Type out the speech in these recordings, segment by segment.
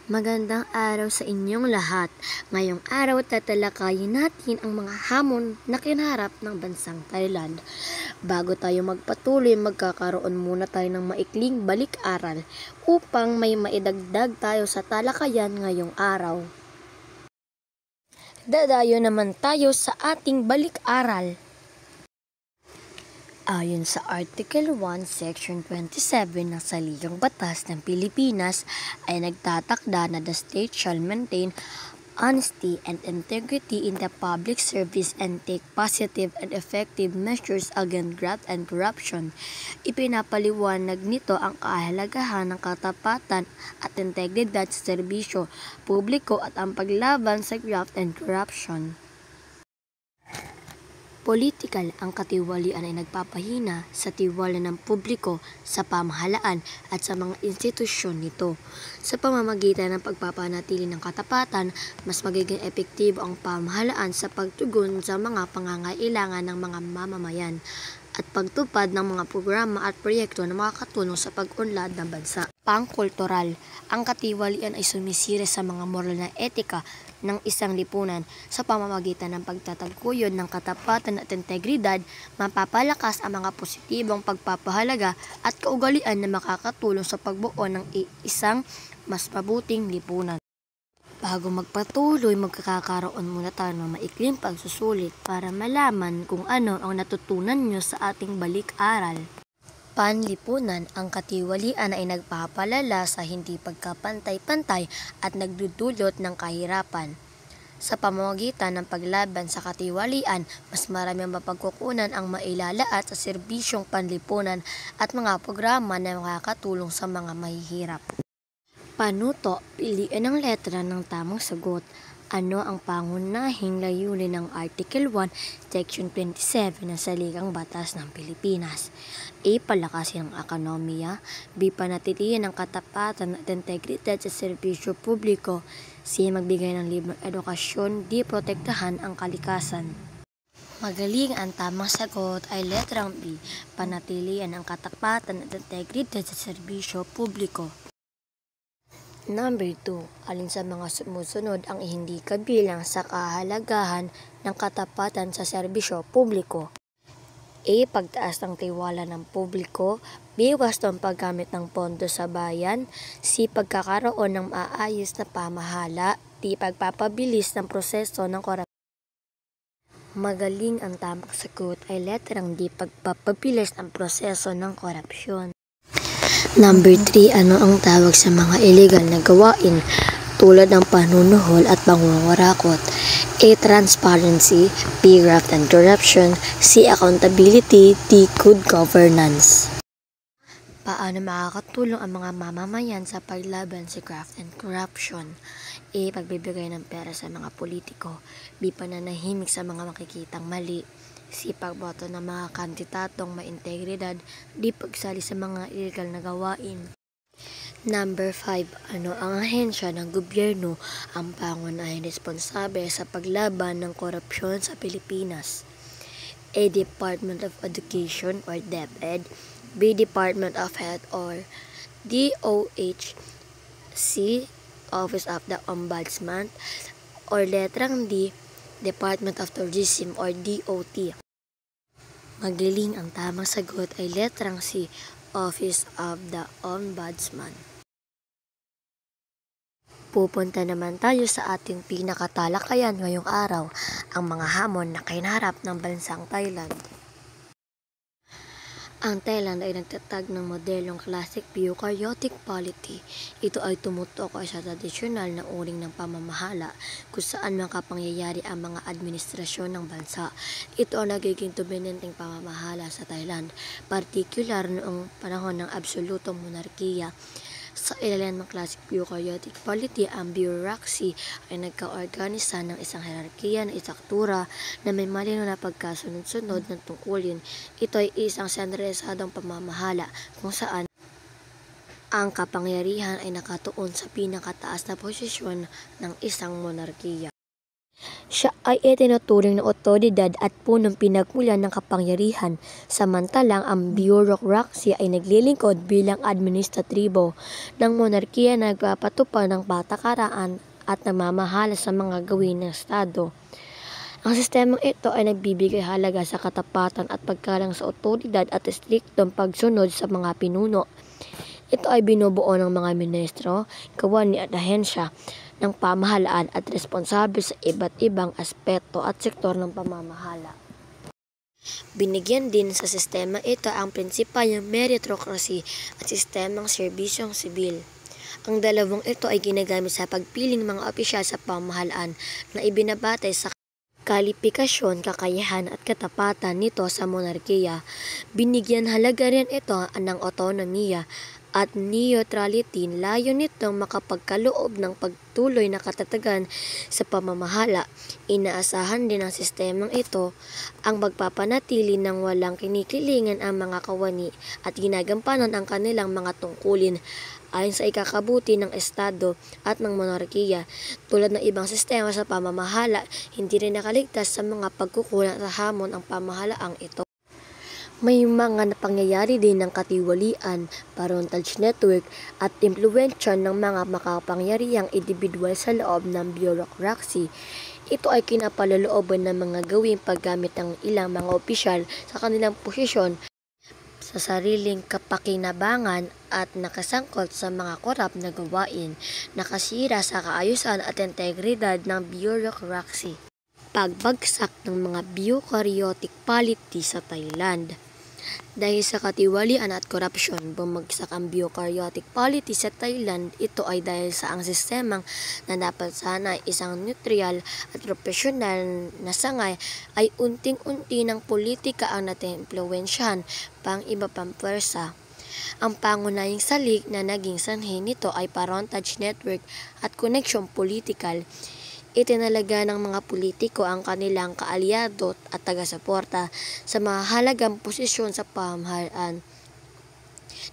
Magandang araw sa inyong lahat. Ngayong araw tatalakayin natin ang mga hamon na kinaharap ng bansang Thailand. Bago tayo magpatuloy, magkakaroon muna tayo ng maikling balik-aral upang may maidagdag tayo sa talakayan ngayong araw. Dadayo naman tayo sa ating balik-aral. Ayon sa Article 1, Section 27 ng Saligang Batas ng Pilipinas ay nagtatakda na the state shall maintain honesty and integrity in the public service and take positive and effective measures against graft and corruption. Ipinapaliwanag nito ang kahalagahan ng katapatan at integridad sa serbisyo publiko at ang paglaban sa graft and corruption. Politikal, ang katiwalian ay nagpapahina sa tiwala ng publiko sa pamahalaan at sa mga institusyon nito. Sa pamamagitan ng pagpapanatili ng katapatan, mas magiging epektibo ang pamahalaan sa pagtugon sa mga pangangailangan ng mga mamamayan at pagtupad ng mga programa at proyekto na makakatulong sa pag-unlad ng bansa. Pangkultural, ang katiwalian ay sumisira sa mga moral na etika ng isang lipunan. Sa pamamagitan ng pagtataguyod ng katapatan at integridad, mapapalakas ang mga positibong pagpapahalaga at kaugalian na makakatulong sa pagbuo ng isang mas mabuting lipunan. Bago magpatuloy, magkakaroon muna tayo ng maikling pagsusulit para malaman kung ano ang natutunan nyo sa ating balik-aral. Panlipunan, ang katiwalian ay nagpapalala sa hindi pagkapantay-pantay at nagdudulot ng kahirapan. Sa pamamagitan ng paglaban sa katiwalian, mas marami ang mapagkukunan ang mailalaat sa serbisyong panlipunan at mga programa na makakatulong sa mga mahihirap. Panuto, piliin ang letra ng tamang sagot. Ano ang pangunahing layunin ng Article 1, Section 27 ng Saligang Batas ng Pilipinas? A. Palakasin ang ekonomiya. B. Panatilihin ang katapatan at integridad sa serbisyo publiko. C. Magbigay ng libreng edukasyon. D. Protektahan ang kalikasan. Magaling, ang tamang sagot ay letrang B. Panatilihin ang katapatan at integridad sa serbisyo publiko. Number 2. Alin sa mga sumusunod ang hindi kabilang sa kahalagahan ng katapatan sa serbisyo publiko? A. Pagtaas ng tiwala ng publiko. B. Wastong paggamit ng pondo sa bayan. C. Pagkakaroon ng maayos na pamahala. D. Pagpapabilis ng proseso ng korupsyon. Magaling, ang tamang sagot ay letrang D. Pagpapabilis ng proseso ng korupsyon. Number 3. Ano ang tawag sa mga illegal na gawain tulad ng panunuhol at pangungurakot? A. Transparency. B. Graft and corruption. C. Accountability. D. Good governance. Paano makakatulong ang mga mamamayan sa paglaban sa graft and corruption? A. Pagbibigay ng pera sa mga politiko. B. Pananahimik sa mga makikitang mali. C. Pagboto ng mga kandidatong may integridad. D. Pagsali sa mga illegal na gawain. Number 5. Ano ang ahensya ng gobyerno ang pangunahing responsable sa paglaban ng korupsyon sa Pilipinas? A. Department of Education or DepEd. B. Department of Health or DOH. C. Office of the Ombudsman or letrang D. Department of Tourism or DOT. Magaling, ang tamang sagot ay letrang C. Office of the Ombudsman. Pupunta naman tayo sa ating pinakatalakayan ngayong araw, ang mga hamon na kinaharap ng bansang Thailand. Ang Thailand ay nagtatag ng modelong classic eukaryotic polity. Ito ay tumutukoy sa tradisyonal na uri ng pamamahala kung saan makapangyayari ang mga administrasyon ng bansa. Ito ang nagiging dominanteng pamamahala sa Thailand, partikular noong panahon ng absolutong monarkiya. Sa ilalim ng classic eukaryotic polity, ang bureaucracy ay nagkaorganisa ng isang hierarkiya na istruktura na may malinaw na pagkasunod-sunod ng tungkulin. Ito ay isang sentralisadong pamamahala kung saan ang kapangyarihan ay nakatuon sa pinakataas na posisyon ng isang monarkiya. Siya ay itinuturing na otoridad at punong pinagmulan ng kapangyarihan, samantalang ang bureaucracy ay naglilingkod bilang administratibo ng monarkiya na nagpapatupad ng patakaran at namamahala sa mga gawin ng Estado. Ang sistemang ito ay nagbibigay halaga sa katapatan at pagkalang sa otoridad at striktong pagsunod sa mga pinuno. Ito ay binubuo ng mga ministro, kawani at ahensya ng pamahalaan at responsable sa iba't ibang aspeto at sektor ng pamamahala. Binigyan din sa sistema ito ang prinsipal ng meritocracy at sistemang serbisyong sibil. Ang dalawang ito ay ginagamit sa pagpiling mga opisyal sa pamahalaan na ibinabatay sa kwalipikasyon, kakayahan at katapatan nito sa monarkiya. Binigyan halaga rin ito ng autonomiya at neutrality. Layo nitong makapagkaloob ng pagtuloy na katatagan sa pamamahala. Inaasahan din ng sistemang ito ang magpapanatili ng walang kinikilingan ang mga kawani at ginagampanan ang kanilang mga tungkulin ayon sa ikakabuti ng Estado at ng monarkiya. Tulad ng ibang sistema sa pamamahala, hindi rin nakaligtas sa mga pagkukulang at hamon ang pamahalaang ito. May mga pangyayari din ng katiwalian, parentage network at impluwensya ng mga makapangyarihang individual sa loob ng bureaucracy. Ito ay kinapalolooban ng mga gawing paggamit ng ilang mga opisyal sa kanilang posisyon sa sariling kapakinabangan at nakasangkot sa mga korap na gawain, nakasira sa kaayusan at integridad ng bureaucracy. Pagbagsak ng mga eukaryotic polity sa Thailand. Dahil sa katiwalian at korupsyon, bumagsak ang eukaryotic polity sa Thailand. Ito ay dahil sa ang sistemang na dapat sana isang neutral at profesional na sangay ay unting-unti ng politika ang natimpluwensyahan pang iba pang pwersa. Ang pangunahing salik na naging sanhi nito ay parentage network at connection political. Itinalaga ng mga politiko ang kanilang kaalyado at taga-suporta sa mahalagang posisyon sa pamahalaan.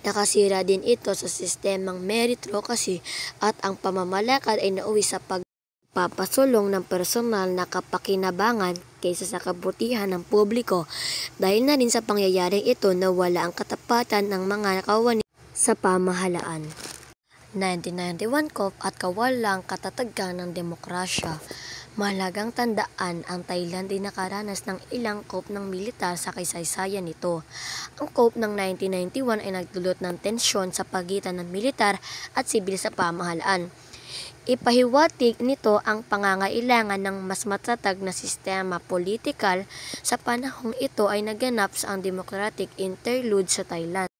Nakasira din ito sa sistemang meritocracy at ang pamamalakad ay nauwi sa pagpapasulong ng personal na kapakinabangan kaysa sa kabutihan ng publiko. Dahil na rin sa pangyayaring ito nawala ang katapatan ng mga kawani sa pamahalaan. 1991 coup at kawalang katatagan ng demokrasya. Mahalagang tandaan, ang Thailand ay nakaranas ng ilang coup ng militar sa kasaysayan nito. Ang coup ng 1991 ay nagdulot ng tensyon sa pagitan ng militar at sibil sa pamahalaan. Ipahiwatig nito ang pangangailangan ng mas matatag na sistema politikal. Sa panahong ito ay naganap sa ang democratic interlude sa Thailand.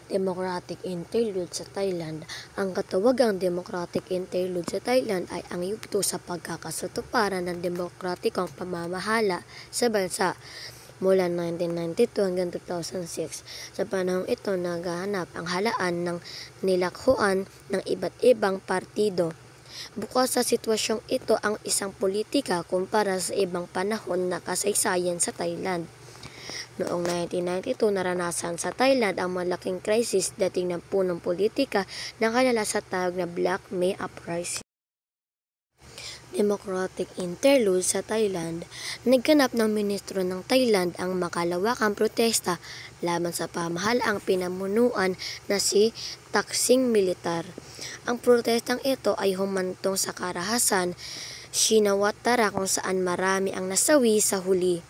Democratic Interlude sa Thailand. Ang katawagang Democratic Interlude sa Thailand ay ang yugto sa pagkakasatuparan ng demokratikong pamamahala sa bansa mula 1992 hanggang 2006. Sa panahong ito, naghahanap ang halaan ng nilakhuan ng iba't ibang partido. Bukas sa sitwasyong ito ang isang politika kumpara sa ibang panahon na kasaysayan sa Thailand. Noong 1992, naranasan sa Thailand ang malaking krisis dating ng punong politika na kilala sa tawag na Black May Uprising. Democratic Interlude sa Thailand. Nagganap ng ministro ng Thailand ang makalawakang protesta laban sa pamahalaang pinamunuan na si Taksin Militar. Ang protestang ito ay humantong sa karahasan Shinawatra kung saan marami ang nasawi sa huli.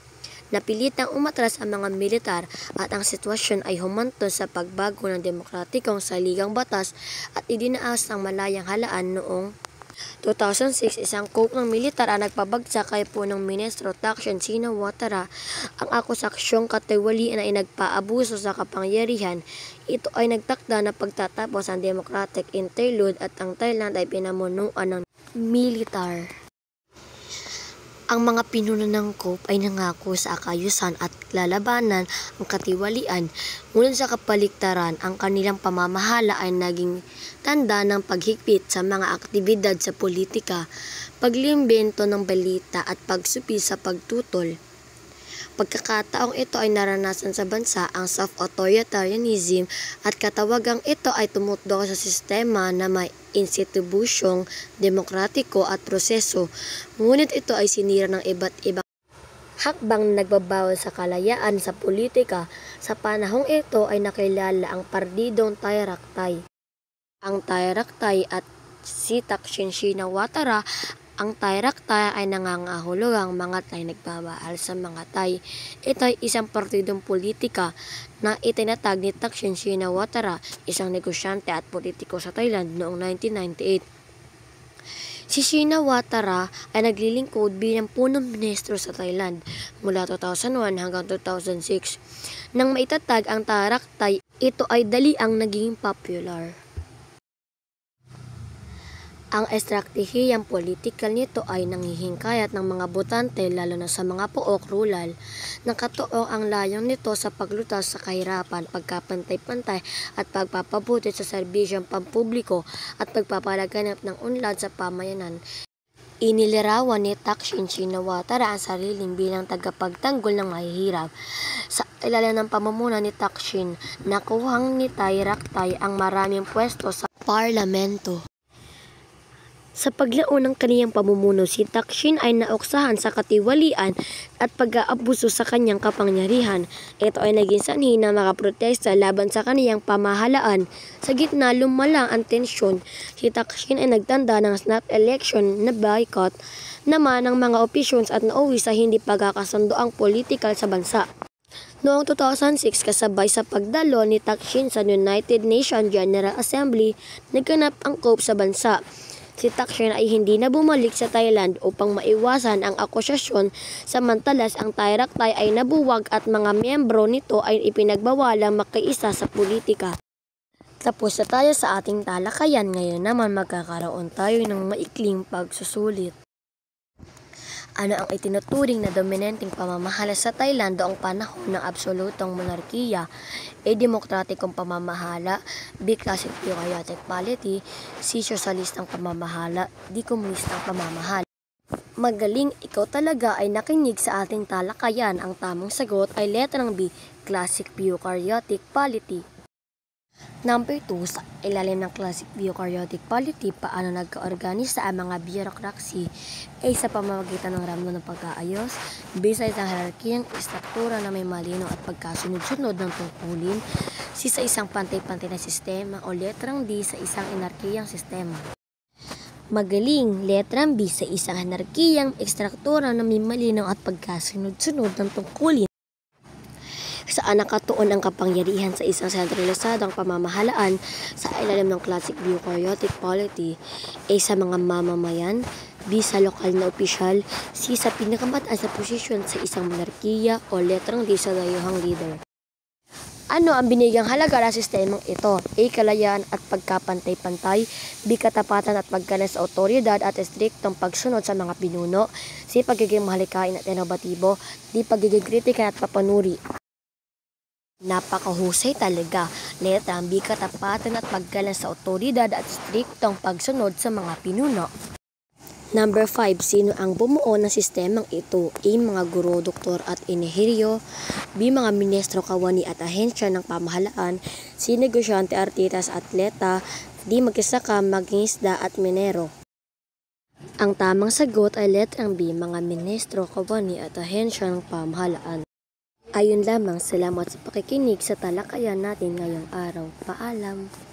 Napilitang umatras ang mga militar at ang sitwasyon ay humanto sa pagbago ng demokratikong saligang batas at idinaas ang malayang halaan noong 2006. Isang coup ng militar ang nagpabagsak kay punong ministro Thaksin Shinawatra. Ang akusaksyong katiwalian ay nagpaabuso sa kapangyarihan. Ito ay nagtakda na pagtatapos ang Democratic Interlude at ang Thailand ay pinamunuan ng militar. Ang mga pinuno ng coup ay nangako sa akayusan at lalabanan ang katiwalian, ngunit sa kapaligtaran ang kanilang pamamahala ay naging tanda ng paghigpit sa mga aktibidad sa politika, paglimbento ng balita at pagsupi sa pagtutol. Pagkakataong ito ay naranasan sa bansa ang soft authoritarianism at katawagang ito ay tumutdo sa sistema na may institusyong demokratiko at proseso. Ngunit ito ay sinira ng iba't ibang hakbang na nagbabawal sa kalayaan sa politika. Sa panahong ito ay nakilala ang Partidong Thai Rak Thai, ang Thai Rak Thai at si Thaksin Shinawatra. Ang Thai Rak Thai ay nangangahulugang mga Thai nagmamahal sa mga Thai. Ito ay isang partidong politika na itinatag ni Thaksin Shinawatra, isang negosyante at politiko sa Thailand noong 1998. Si Shinawatra ay naglilingkod bilang punong ministro sa Thailand mula 2001 hanggang 2006. Nang maitatag ang Thai Rak Thai, ito ay daliang naging popular. Ang estratehiyang politikal nito ay nanghihingkayat ng mga botante lalo na sa mga pook rural. Nakatuon ang layong nito sa paglutas sa kahirapan, pagkapantay-pantay at pagpapabuti sa serbisyong pampubliko at pagpapalaganap ng unlad sa pamayanan. Inilarawan ni Thaksin Shinawatra ang sariling bilang tagapagtanggol ng mahihirap. Sa ilalim ng pamumuno ni Thaksin, nakuhang ni Thai Rak Thai ang maraming pwesto sa parlamento. Sa paglaon ng kaniyang pamumuno, si Thaksin ay naoksahan sa katiwalian at pag-aabuso sa kanyang kapangyarihan. Ito ay naging sanhi na makaprotesta laban sa kaniyang pamahalaan. Sa gitna lumala ang tensyon, si Thaksin ay nagtanda ng snap election na boycott naman ng mga officials at nauwi sa hindi pagkakasundoang politikal sa bansa. Noong 2006, kasabay sa pagdalo ni Thaksin sa United Nations General Assembly, nagganap ang coup sa bansa. Si Thaksin ay hindi na bumalik sa Thailand upang maiwasan ang akusasyon, samantalas ang Thai Rak Thai ay nabuwag at mga miyembro nito ay ipinagbawalang makiisa sa politika. Tapos na tayo sa ating talakayan, ngayon naman magkakaroon tayo ng maikling pagsusulit. Ano ang itinuturing na dominanteng pamamahala sa Thailand noong panahon ng absolutong monarkiya? A. Demokratikong pamamahala. B. Classic Bureaucratic polity. C. Sosyalistang pamamahala. D. Komunistang pamamahala. Magaling, ikaw talaga ay nakinig sa ating talakayan. Ang tamang sagot ay letrang B. Classic Bureaucratic polity. Number 2, sa ilalim ng Classic Bureaucratic polity, paano nagka-organisa ang mga bureaucracy? A. Sa pamamagitan ng ramno ng pag-aayos. B. Sa isang hierarkiyang istruktura na may malinaw at pagkasunod-sunod ng tungkulin. C. Sa isang pantay-pantay na sistema. O letrang D. Sa isang anarkiyang sistema. Magaling, letrang B. Sa isang anarkiyang istruktura na may malinaw at pagkasunod-sunod ng tungkulin. Saan nakatuon ang kapangyarihan sa isang sentralisadong pamamahalaan? Sa ilalim ng Classic Bureaucratic polity. A. Sa mga mamamayan. B. Sa lokal na opisyal. C. Sa pinakamataas na posisyon sa isang monarkiya. O letrang D. Sa dayuhang leader. Ano ang binigyang halaga ng sistemang ito? A. Kalayaan at pagkapantay-pantay. B. Katapatan at paggalang sa otoridad at striktong pagsunod sa mga pinuno. C. Pagiging mahalikain at inovatibo. D. Pagiging kritikal at papanuri. Napakahusay talaga. Letra B. Katapatan at paggalang sa otoridad at striktong pagsunod sa mga pinuno. Number 5. Sino ang bumuo ng sistemang ito? A. Mga guro, doktor at inhinyero. B. Mga ministro, kawani at ahensya ng pamahalaan. C. Negosyante, artistas, atleta. D. Magsasaka, mangingisda at minero. Ang tamang sagot ay letrang B. Mga ministro, kawani at ahensya ng pamahalaan. Ayun lamang, salamat sa pakikinig sa talakayan natin ngayong araw. Paalam!